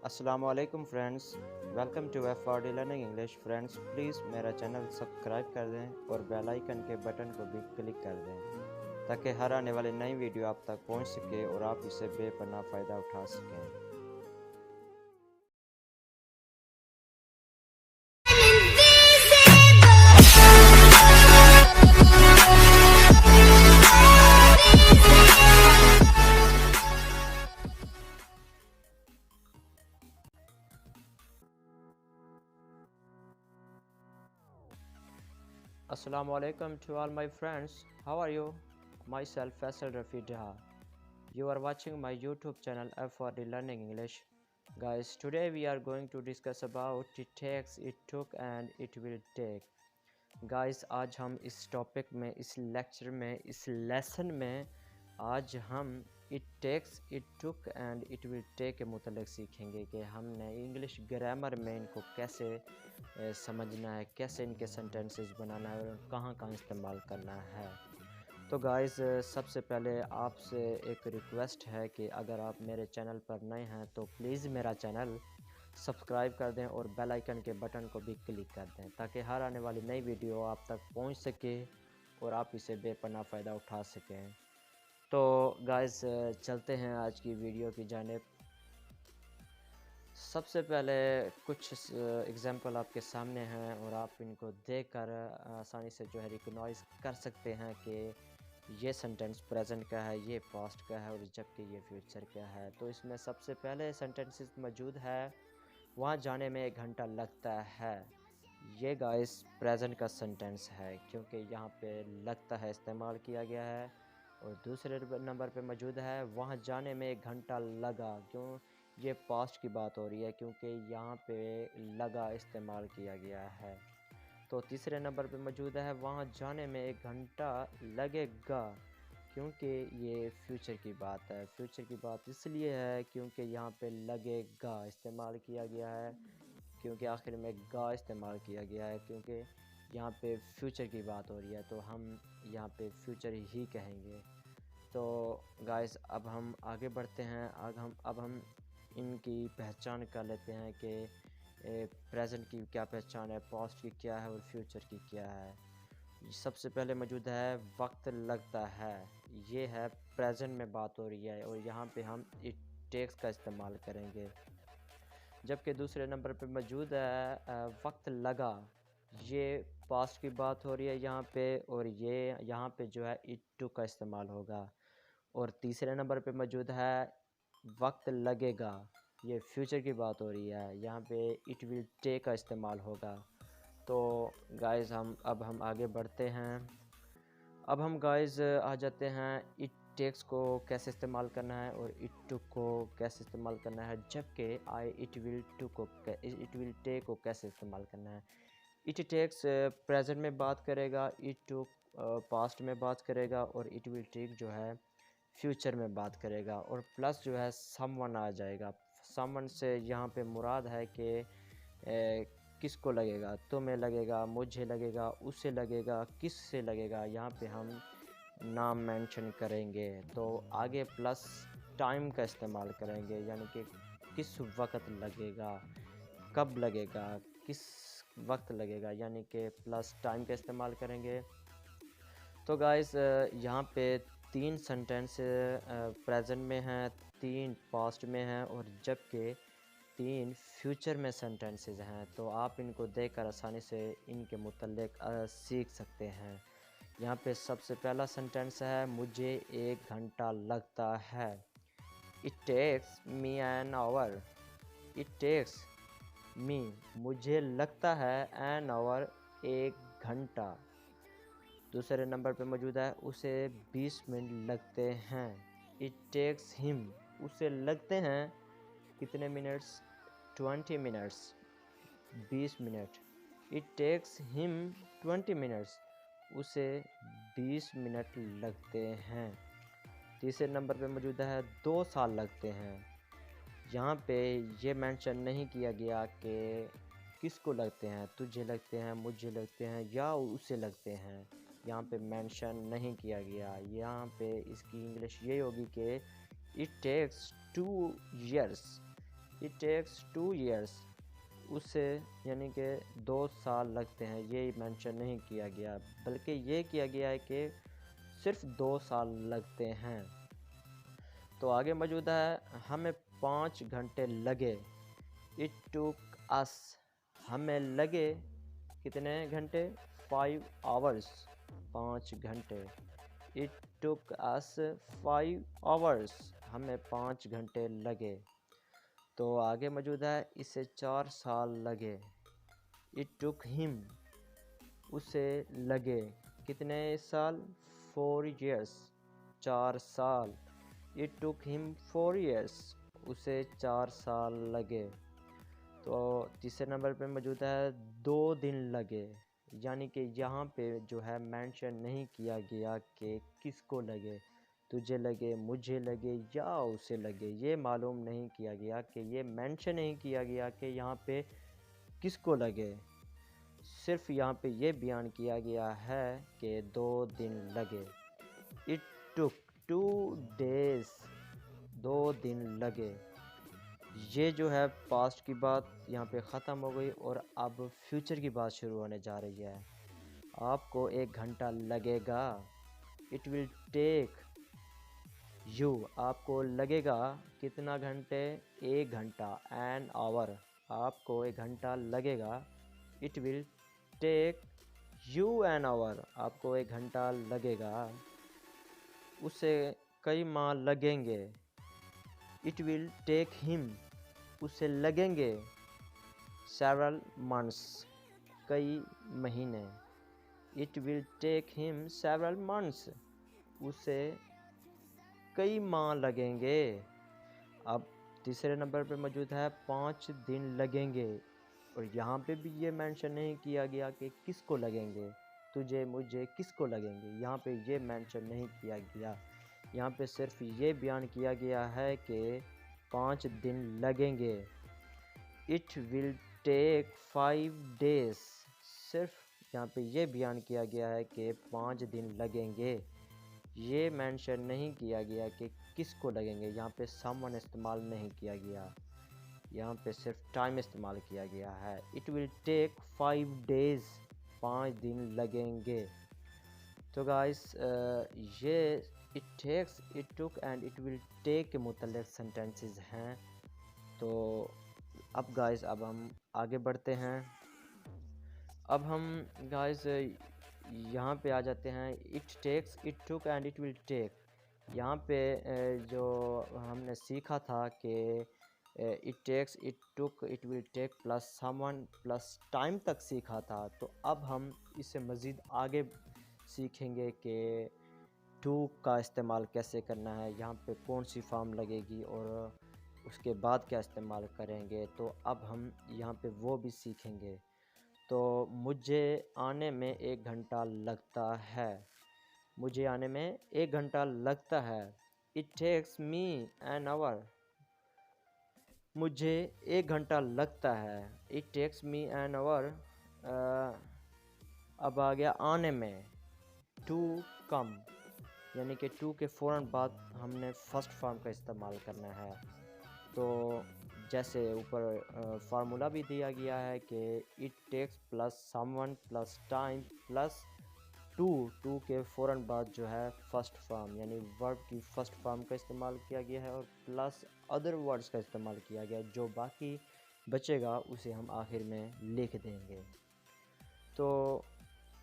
अस्सलामुअलैकुम friends, welcome to FRD learning English. Friends please मेरा channel subscribe कर दें और बेल आइकन के बटन को भी क्लिक कर दें ताकि हर आने वाली नई वीडियो आप तक पहुंच सके और आप इससे बेपनाह फ़ायदा उठा सकें। Assalamualaikum to all my friends. How are you? Myself Faisal Rafi Daha. You are watching my YouTube channel F4D Learning English. Guys, today we are going to discuss about it takes, it took and it will take. Guys, आज हम इस topic में, इस lecture में, इस lesson में आज हम it takes, it took and it will take के मुतल्लिक़ सीखेंगे कि हमने इंग्लिश ग्रामर में इनको कैसे समझना है, कैसे इनके सेंटेंसेस बनाना है और कहाँ कहाँ इस्तेमाल करना है। तो गाइस, सबसे पहले आपसे एक रिक्वेस्ट है कि अगर आप मेरे चैनल पर नए हैं तो प्लीज़ मेरा चैनल सब्सक्राइब कर दें और बेल आइकन के बटन को भी क्लिक कर दें ताकि हर आने वाली नई वीडियो आप तक पहुंच सके और आप इसे बेपनाह फ़ायदा उठा सकें। तो गाइस, चलते हैं आज की वीडियो की जानिब। सबसे पहले कुछ एग्जांपल आपके सामने हैं और आप इनको देखकर आसानी से जो है रिकॉग्नाइज कर सकते हैं कि ये सेंटेंस प्रेजेंट का है, ये पास्ट का है और जबकि ये फ्यूचर का है। तो इसमें सबसे पहले सेंटेंसेस मौजूद है, वहाँ जाने में 1 घंटा लगता है। ये गाइस प्रेजेंट का सेंटेंस है क्योंकि यहाँ पे लगता है इस्तेमाल किया गया है। और दूसरे नंबर पे मौजूद है, वहाँ जाने में 1 घंटा लगा। क्यों? ये पास्ट की बात हो रही है क्योंकि यहाँ पे लगा इस्तेमाल किया गया है। तो तीसरे नंबर पे मौजूद है, वहाँ जाने में 1 घंटा लगेगा क्योंकि ये फ्यूचर की बात है। फ्यूचर की बात इसलिए है क्योंकि यहाँ पे लगेगा इस्तेमाल किया गया है, क्योंकि आखिर में गा इस्तेमाल किया गया है क्योंकि यहाँ पे फ्यूचर की बात हो रही है तो हम यहाँ पे फ्यूचर ही कहेंगे। तो गाइस, अब हम आगे बढ़ते हैं। अब हम इनकी पहचान कर लेते हैं कि प्रेजेंट की क्या पहचान है, पास्ट की क्या है और फ्यूचर की क्या है। सबसे पहले मौजूद है वक्त लगता है। ये है प्रेजेंट में बात हो रही है और यहाँ पे हम इट टेक्स का इस्तेमाल करेंगे। जबकि दूसरे नंबर पे मौजूद है वक्त लगा। ये पास्ट की बात हो रही है यहाँ पे और ये यहाँ पे जो है इट टू का इस्तेमाल होगा। और तीसरे नंबर पे मौजूद है वक्त लगेगा। ये फ्यूचर की बात हो रही है, यहाँ पे इट विल टेक का इस्तेमाल होगा। तो गाइस, अब हम आगे बढ़ते हैं। अब हम गाइस आ जाते हैं इट टेक्स को कैसे इस्तेमाल करना है और इट टू को कैसे इस्तेमाल करना है, जबकि इट विल टेक को कैसे इस्तेमाल करना है। इट टेक्स प्रेजेंट में बात करेगा, इट टू पास्ट में बात करेगा और इट विल टेक जो है फ्यूचर में बात करेगा। और प्लस जो है समवन आ जाएगा। समवन से यहाँ पे मुराद है कि किसको लगेगा, तुम्हें लगेगा, मुझे लगेगा, उसे लगेगा, किस से लगेगा, यहाँ पे हम नाम मेंशन करेंगे। तो आगे प्लस टाइम का इस्तेमाल करेंगे, यानी कि किस वक्त लगेगा, कब लगेगा, किस वक्त लगेगा, यानी कि प्लस टाइम का इस्तेमाल करेंगे। तो गाइस, यहाँ पे 3 सेंटेंस प्रेजेंट में हैं, 3 पास्ट में हैं और जबकि 3 फ्यूचर में सेंटेंसेस हैं। तो आप इनको देखकर आसानी से इनके मुतल्लिक सीख सकते हैं। यहाँ पे सबसे पहला सेंटेंस है, मुझे 1 घंटा लगता है। It takes me an hour. It takes me, मुझे लगता है, एन आवर, 1 घंटा। दूसरे नंबर पे मौजूद है, उसे 20 मिनट लगते हैं। इट टेक्स हिम, उसे लगते हैं कितने minutes? 20 minutes, 20 minute. It takes him 20 minutes, उसे 20 मिनट लगते हैं। तीसरे नंबर पे मौजूद है, 2 साल लगते हैं। यहाँ पे ये मेंशन नहीं किया गया कि किसको लगते हैं, तुझे लगते हैं, मुझे लगते हैं या उसे लगते हैं। यहाँ पे मेंशन नहीं किया गया। यहाँ पे इसकी इंग्लिश ये होगी कि it takes 2 years। It takes 2 years, उसे यानी कि 2 साल लगते हैं, ये मेंशन नहीं किया गया, बल्कि ये किया गया है कि सिर्फ 2 साल लगते हैं। तो आगे मौजूद है हमें 5 घंटे लगे। इट टुक अस, हमें लगे कितने घंटे? 5 hours, 5 घंटे। इट टुक अस 5 hours, हमें 5 घंटे लगे। तो आगे मौजूद है इसे 4 साल लगे। इट टुक हिम, उसे लगे कितने साल? 4 years, 4 साल। इट टुक हिम 4 years, उसे 4 साल लगे। तो तीसरे नंबर पे मौजूद है 2 दिन लगे, यानी कि यहाँ पे जो है मेंशन नहीं किया गया कि किसको लगे, तुझे लगे, मुझे लगे या उसे लगे, ये मालूम नहीं किया गया कि ये मेंशन नहीं किया गया कि यहाँ पे किसको लगे। सिर्फ यहाँ पे ये बयान किया गया है कि 2 दिन लगे। इट टुक 2 days, 2 दिन लगे। ये जो है पास्ट की बात यहाँ पे ख़त्म हो गई और अब फ्यूचर की बात शुरू होने जा रही है। आपको 1 घंटा लगेगा। इट विल टेक यू, आपको लगेगा कितना घंटे? 1 घंटा। एन आवर, आपको 1 घंटा लगेगा। It will take you an hour, आपको 1 घंटा लगेगा। उसे कई माह लगेंगे। इट विल टेक हिम, उसे लगेंगे सेवरल मंथ्स, कई महीने। It will take him several months, उसे कई माह लगेंगे। अब तीसरे नंबर पे मौजूद है 5 दिन लगेंगे, और यहाँ पे भी ये मेंशन नहीं किया गया कि किसको लगेंगे, तुझे, मुझे, किसको लगेंगे, यहाँ पे ये मेंशन नहीं किया गया। यहाँ पे सिर्फ ये बयान किया गया है कि 5 दिन लगेंगे। इट विल टेक 5 days, सिर्फ यहाँ पे ये बयान किया गया है कि 5 दिन लगेंगे। ये मेंशन नहीं किया गया कि किसको लगेंगे, यहाँ पे समवन इस्तेमाल नहीं किया गया, यहाँ पे सिर्फ टाइम इस्तेमाल किया गया है। इट विल टेक 5 days, 5 दिन लगेंगे। तो गाइस ये it takes, it took and it will take के मुतल्लिक़ सेंटेंसेस हैं। तो अब गाइस अब हम आगे बढ़ते हैं। अब हम गाइस यहाँ पे आ जाते हैं। It takes, it took and it will take. यहाँ पे जो हमने सीखा था कि it takes, it took, it will take plus someone plus time तक सीखा था। तो अब हम इसे मज़ीद आगे सीखेंगे कि टू का इस्तेमाल कैसे करना है, यहाँ पे कौन सी फॉर्म लगेगी और उसके बाद क्या इस्तेमाल करेंगे। तो अब हम यहाँ पे वो भी सीखेंगे। तो मुझे आने में 1 घंटा लगता है, मुझे आने में 1 घंटा लगता है। It takes me an hour, मुझे 1 घंटा लगता है। It takes me an hour. अब आ गया आने में, टू कम, यानी कि टू के फ़ौरन बाद हमने फर्स्ट फॉर्म का इस्तेमाल करना है। तो जैसे ऊपर फार्मूला भी दिया गया है कि it takes plus someone plus time plus to, to के फ़ौरन बाद जो है फर्स्ट फॉर्म यानी वर्ब की फ़र्स्ट फॉर्म का इस्तेमाल किया गया है, और प्लस अदर वर्ड्स का इस्तेमाल किया गया है। जो बाकी बचेगा उसे हम आखिर में लिख देंगे। तो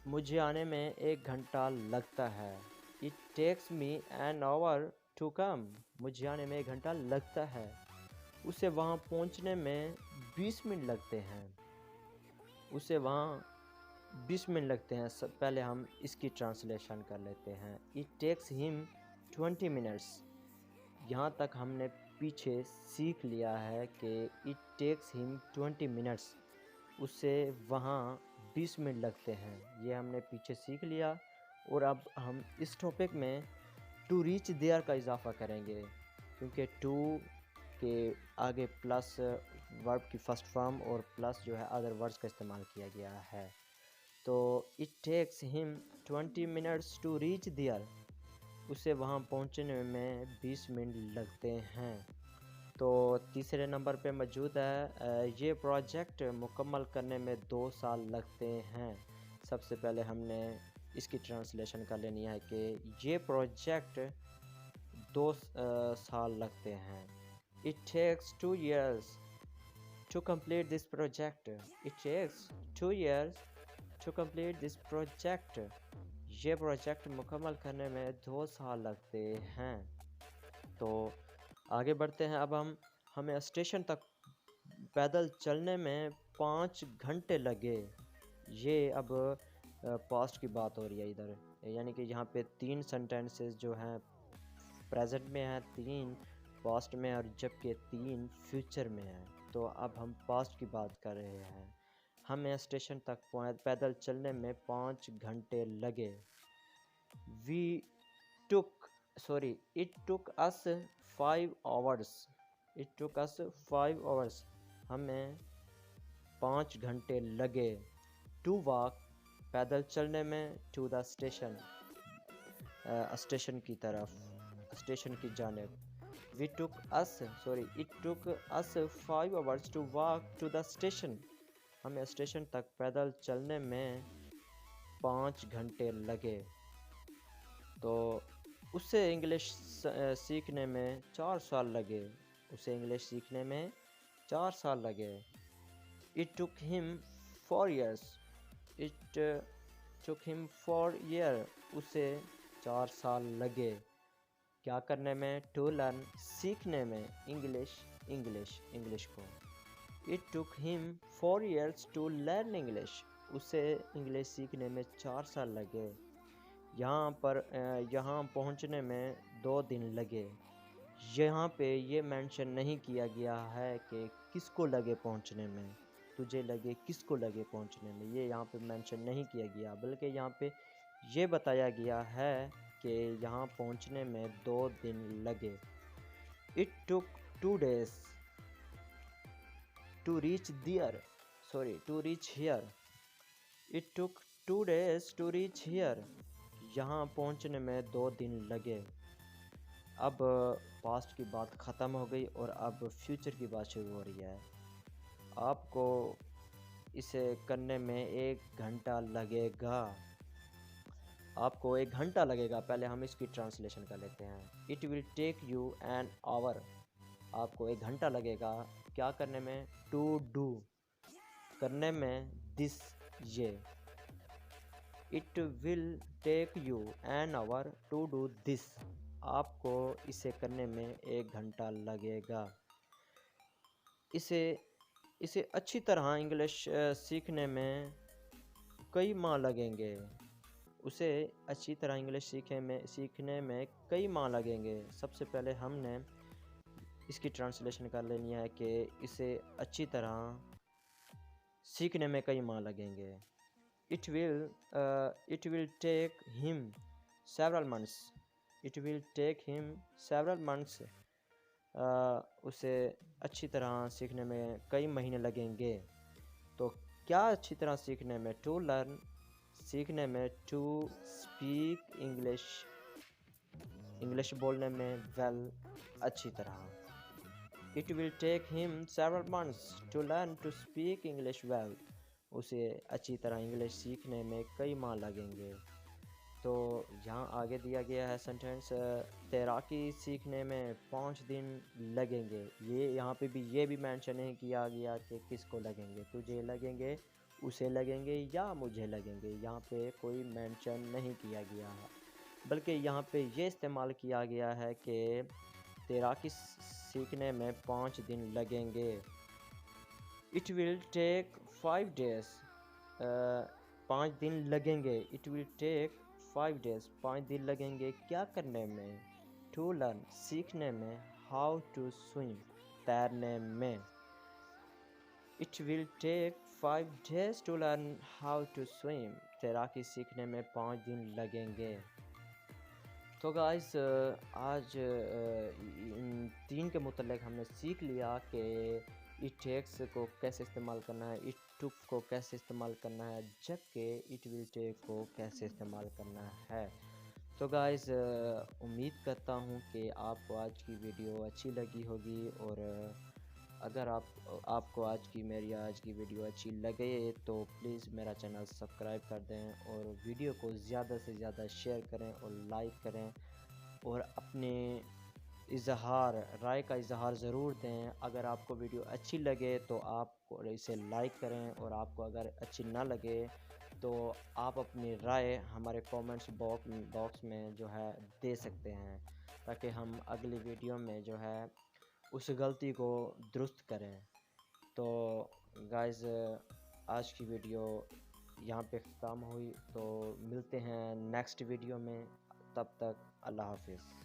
मुझे आने में 1 घंटा लगता है। It takes me an hour to come, मुझे आने में 1 घंटा लगता है। उसे वहाँ पहुँचने में 20 मिनट लगते हैं, उसे वहाँ 20 मिनट लगते हैं। सब पहले हम इसकी ट्रांसलेशन कर लेते हैं। इट टेक्स हिम 20 minutes, यहाँ तक हमने पीछे सीख लिया है कि इट टेक्स हिम 20 minutes, उसे वहाँ 20 मिनट लगते हैं। ये हमने पीछे सीख लिया, और अब हम इस टॉपिक में टू रीच देयर का इजाफ़ा करेंगे, क्योंकि टू के आगे प्लस वर्ब की फ़र्स्ट फॉर्म और प्लस जो है अदर वर्ड्स का इस्तेमाल किया गया है। तो it takes him 20 minutes to reach there, उसे वहाँ पहुँचने में 20 मिनट लगते हैं। तो तीसरे नंबर पे मौजूद है ये प्रोजेक्ट मुकम्मल करने में 2 साल लगते हैं। सबसे पहले हमने इसकी ट्रांसलेशन कर लेनी है कि ये प्रोजेक्ट 2 साल लगते हैं। It takes 2 years to complete this project. It takes 2 years to complete this project. ये प्रोजेक्ट मुकम्मल करने में 2 साल लगते हैं। तो आगे बढ़ते हैं। अब हमें स्टेशन तक पैदल चलने में 5 घंटे लगे। ये अब पास्ट की बात हो रही है इधर, यानी कि यहाँ पे 3 सेंटेंसेस जो हैं प्रेजेंट में हैं, 3 पास्ट में और जबकि 3 फ्यूचर में हैं। तो अब हम पास्ट की बात कर रहे हैं। हमें स्टेशन तक पैदल चलने में 5 घंटे लगे। It took us 5 hours. It took us 5 hours. हमें 5 घंटे लगे। To walk, पैदल चलने में, to the station, स्टेशन की तरफ, स्टेशन की जानिब। It took us 5 hours to walk to the station. हमें स्टेशन तक पैदल चलने में 5 घंटे लगे। तो उससे इंग्लिश सीखने में 4 साल लगे। उसे इंग्लिश सीखने में 4 साल लगे। It took him 4 years. It took him 4 years. उसे 4 साल लगे। क्या करने में? To learn, सीखने में, इंग्लिश को। It took him 4 years to learn English. उसे इंग्लिश सीखने में 4 साल लगे। यहाँ पहुँचने में 2 दिन लगे। यहाँ पे ये मेंशन नहीं किया गया है कि किसको लगे पहुँचने में, तुझे लगे, किसको लगे पहुँचने में, ये यहाँ पे मेंशन नहीं किया गया, बल्कि यहाँ पे ये बताया गया है कि यहाँ पहुँचने में 2 दिन लगे। It took 2 days to reach here. It took 2 days to reach here. यहाँ पहुँचने में 2 दिन लगे। अब पास्ट की बात ख़त्म हो गई और अब फ्यूचर की बात शुरू हो रही है। आपको इसे करने में 1 घंटा लगेगा। आपको 1 घंटा लगेगा। पहले हम इसकी ट्रांसलेशन कर लेते हैं। It will take you an hour. आपको 1 घंटा लगेगा। क्या करने में? To do, करने में, this, ये। It will take you an hour to do this. आपको इसे करने में 1 घंटा लगेगा। इसे अच्छी तरह इंग्लिश सीखने में कई माह लगेंगे। उसे अच्छी तरह इंग्लिश सीखने में कई माह लगेंगे। सबसे पहले हमने इसकी ट्रांसलेशन कर लेनी है कि इसे अच्छी तरह सीखने में कई माह लगेंगे। It will take him several months. It will take him several months. उसे अच्छी तरह सीखने में कई महीने लगेंगे। तो क्या अच्छी तरह सीखने में? To learn, सीखने में, to speak English, इंग्लिश बोलने में, well, अच्छी तरह। It will take him several months to learn to speak English well. उसे अच्छी तरह इंग्लिश सीखने में कई माह लगेंगे। तो यहाँ आगे दिया गया है सेंटेंस, तैराकी सीखने में 5 दिन लगेंगे। ये यहाँ पे भी ये भी मेंशन नहीं किया गया कि किसको लगेंगे, तुझे लगेंगे, उसे लगेंगे या मुझे लगेंगे। यहाँ पे कोई मेंशन नहीं किया गया है, बल्कि यहाँ पे ये इस्तेमाल किया गया है कि तैराकी सीखने में 5 दिन लगेंगे। It will take 5 days. 5 दिन लगेंगे। It will take 5 days. 5 दिन लगेंगे क्या करने में? To learn, सीखने में, how to swim, तैरने में। It will take 5 days to learn how to swim. तैराकी सीखने में 5 दिन लगेंगे। तो गाइस आज इन 3 के मुतल्लिक़ हमने सीख लिया कि इट टेक्स को कैसे इस्तेमाल करना है, इट टुक को कैसे इस्तेमाल करना है, जबकि इट विल टेक को कैसे इस्तेमाल करना है। तो गाइस उम्मीद करता हूँ कि आपको आज की वीडियो अच्छी लगी होगी, और अगर आपको आज की वीडियो अच्छी लगे तो प्लीज़ मेरा चैनल सब्सक्राइब कर दें, और वीडियो को ज़्यादा से ज़्यादा शेयर करें और लाइक करें, और अपने राय का इज़हार ज़रूर दें। अगर आपको वीडियो अच्छी लगे तो आप इसे लाइक करें, और आपको अगर अच्छी ना लगे तो आप अपनी राय हमारे कमेंट्स बॉक्स में जो है दे सकते हैं, ताकि हम अगली वीडियो में जो है उस गलती को दुरुस्त करें। तो गाइज़ आज की वीडियो यहाँ पे ख़त्म हुई, तो मिलते हैं नेक्स्ट वीडियो में। तब तक अल्लाह हाफ़िज़।